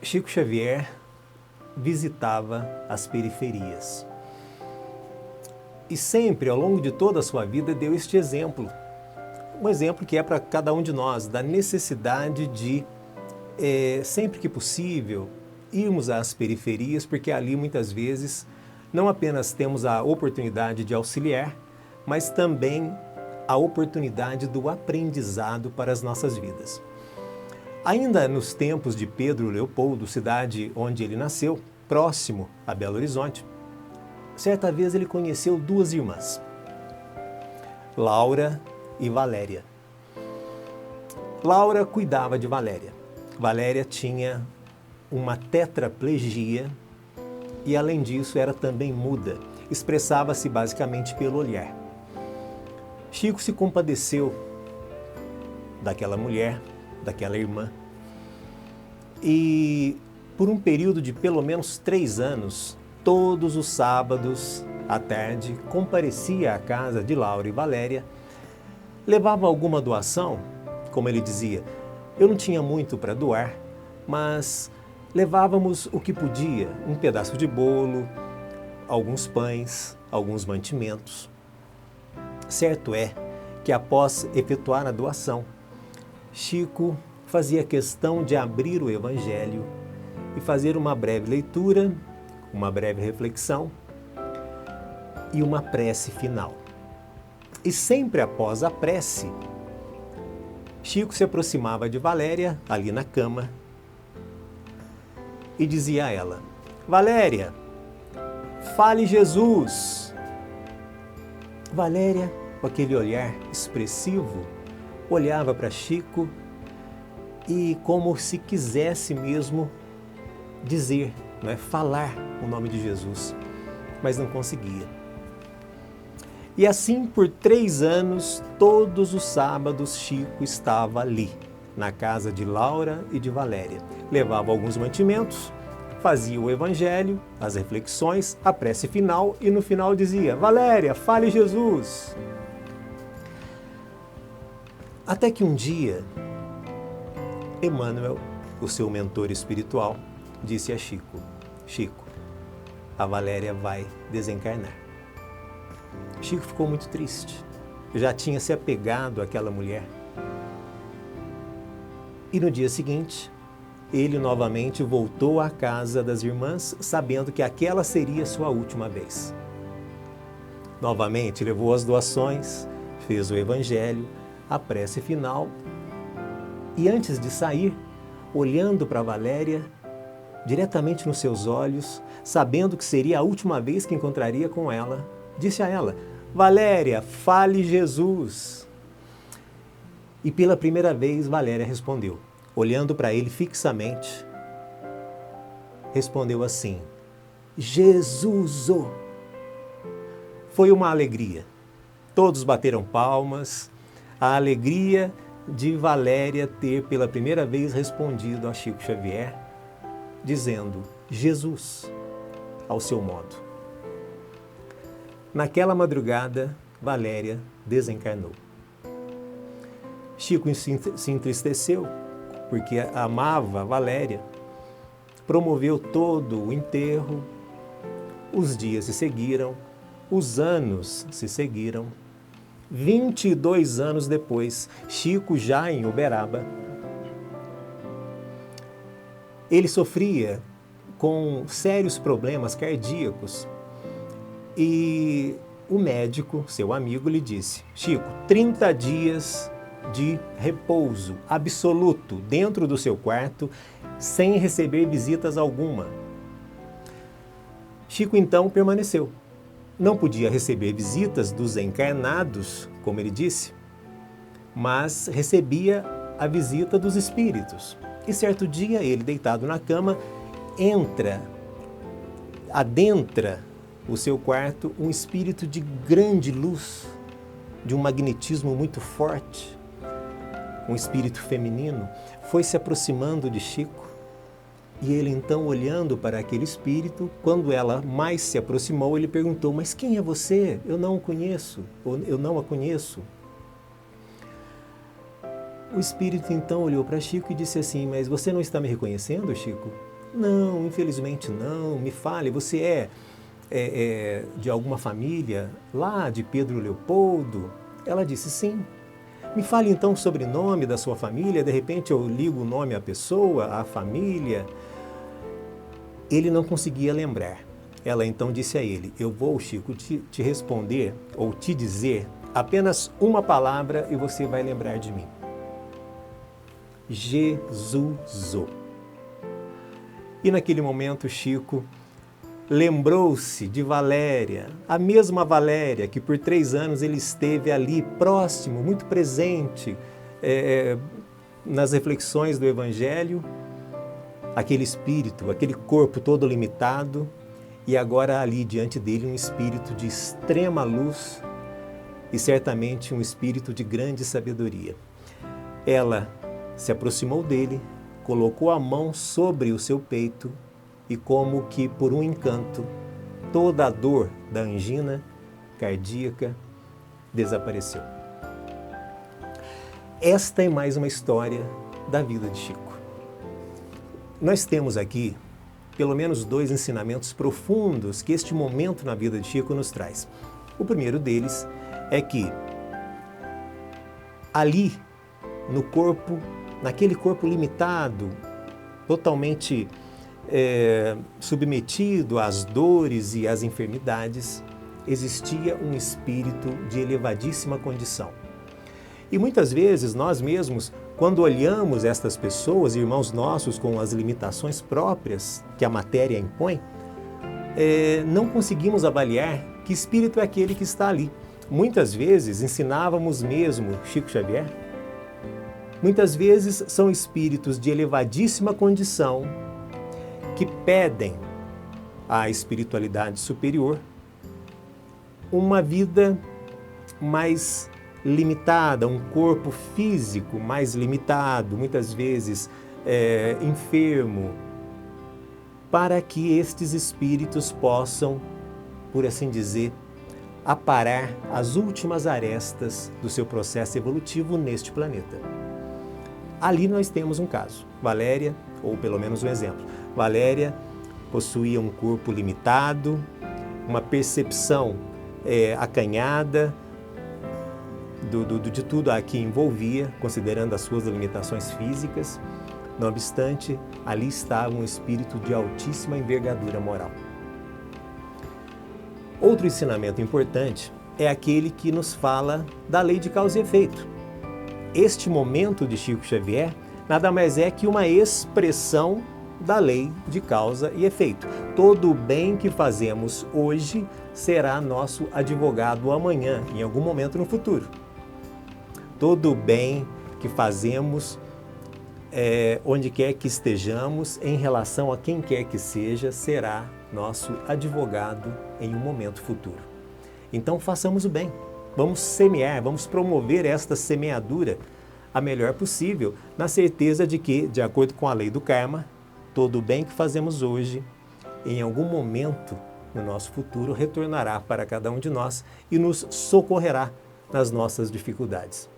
Chico Xavier visitava as periferias. E sempre, ao longo de toda a sua vida, deu este exemplo. Um exemplo que é para cada um de nós, da necessidade de, sempre que possível, irmos às periferias, porque ali muitas vezes não apenas temos a oportunidade de auxiliar, mas também a oportunidade do aprendizado para as nossas vidas. Ainda nos tempos de Pedro Leopoldo, cidade onde ele nasceu, próximo a Belo Horizonte, certa vez ele conheceu duas irmãs, Laura e Valéria. Laura cuidava de Valéria. Valéria tinha uma tetraplegia e, além disso, era também muda. Expressava-se basicamente pelo olhar. Chico se compadeceu daquela mulher, daquela irmã, e por um período de pelo menos 3 anos, todos os sábados à tarde, comparecia à casa de Laura e Valéria, levava alguma doação, como ele dizia. Eu não tinha muito para doar, mas levávamos o que podia, um pedaço de bolo, alguns pães, alguns mantimentos. Certo é que após efetuar a doação, Chico fazia questão de abrir o Evangelho e fazer uma breve leitura, uma breve reflexão e uma prece final. E sempre após a prece, Chico se aproximava de Valéria, ali na cama, e dizia a ela: Valéria, fale Jesus. Valéria, com aquele olhar expressivo, olhava para Chico e como se quisesse mesmo dizer, falar o nome de Jesus, mas não conseguia. E assim, por 3 anos, todos os sábados, Chico estava ali, na casa de Laura e de Valéria. Levava alguns mantimentos, fazia o Evangelho, as reflexões, a prece final e no final dizia: Valéria, fale Jesus. Até que um dia, Emmanuel, o seu mentor espiritual, disse a Chico: Chico, a Valéria vai desencarnar. Chico ficou muito triste. Já tinha se apegado àquela mulher. E no dia seguinte, ele novamente voltou à casa das irmãs, sabendo que aquela seria sua última vez. Novamente levou as doações, fez o Evangelho, a prece final e antes de sair, olhando para Valéria, diretamente nos seus olhos, sabendo que seria a última vez que encontraria com ela, disse a ela: Valéria, fale Jesus. E pela primeira vez Valéria respondeu, olhando para ele fixamente, respondeu assim: Jesus! Foi uma alegria. Todos bateram palmas. A alegria de Valéria ter pela primeira vez respondido a Chico Xavier, dizendo Jesus, ao seu modo. Naquela madrugada, Valéria desencarnou. Chico se entristeceu, porque amava Valéria, promoveu todo o enterro, os dias se seguiram, os anos se seguiram. 22 anos depois, Chico já em Uberaba, ele sofria com sérios problemas cardíacos e o médico, seu amigo, lhe disse: Chico, 30 dias de repouso absoluto dentro do seu quarto, sem receber visitas alguma. Chico então permaneceu. Não podia receber visitas dos encarnados, como ele disse, mas recebia a visita dos espíritos. E certo dia, ele, deitado na cama, adentra o seu quarto um espírito de grande luz, de um magnetismo muito forte, um espírito feminino, foi se aproximando de Chico. E ele então, olhando para aquele espírito, quando ela mais se aproximou, ele perguntou: mas quem é você? Eu não o conheço, ou eu não a conheço. O espírito então olhou para Chico e disse assim: mas você não está me reconhecendo, Chico? Não, infelizmente não. Me fale, você é de alguma família lá de Pedro Leopoldo? Ela disse sim. Me fale então o sobrenome da sua família, de repente eu ligo o nome à pessoa, à família. Ele não conseguia lembrar. Ela então disse a ele: eu vou, Chico, te responder ou te dizer apenas uma palavra e você vai lembrar de mim. Jesus. E naquele momento Chico lembrou-se de Valéria, a mesma Valéria que por 3 anos ele esteve ali próximo, muito presente nas reflexões do Evangelho, aquele espírito, aquele corpo todo limitado, e agora ali diante dele um espírito de extrema luz e certamente um espírito de grande sabedoria. Ela se aproximou dele, colocou a mão sobre o seu peito e, como que por um encanto, toda a dor da angina cardíaca desapareceu. Esta é mais uma história da vida de Chico. Nós temos aqui pelo menos 2 ensinamentos profundos que este momento na vida de Chico nos traz. O primeiro deles é que ali no corpo, naquele corpo limitado, totalmente submetido às dores e às enfermidades, existia um espírito de elevadíssima condição. E muitas vezes nós mesmos, quando olhamos estas pessoas, irmãos nossos com as limitações próprias que a matéria impõe, não conseguimos avaliar que espírito é aquele que está ali. Muitas vezes ensinávamos mesmo Chico Xavier. Muitas vezes são espíritos de elevadíssima condição que pedem à espiritualidade superior uma vida mais limitada, um corpo físico mais limitado, muitas vezes enfermo, para que estes espíritos possam, por assim dizer, aparar as últimas arestas do seu processo evolutivo neste planeta. Ali nós temos um caso, Valéria, ou pelo menos um exemplo. Valéria possuía um corpo limitado, uma percepção acanhada de tudo a que envolvia, considerando as suas limitações físicas. Não obstante, ali estava um espírito de altíssima envergadura moral. Outro ensinamento importante é aquele que nos fala da lei de causa e efeito. Este momento de Chico Xavier nada mais é que uma expressão da lei de causa e efeito. Todo o bem que fazemos hoje será nosso advogado amanhã, em algum momento no futuro. Todo o bem que fazemos, onde quer que estejamos, em relação a quem quer que seja, será nosso advogado em um momento futuro. Então façamos o bem, vamos semear, vamos promover esta semeadura a melhor possível, na certeza de que, de acordo com a lei do karma, todo o bem que fazemos hoje, em algum momento no nosso futuro, retornará para cada um de nós e nos socorrerá nas nossas dificuldades.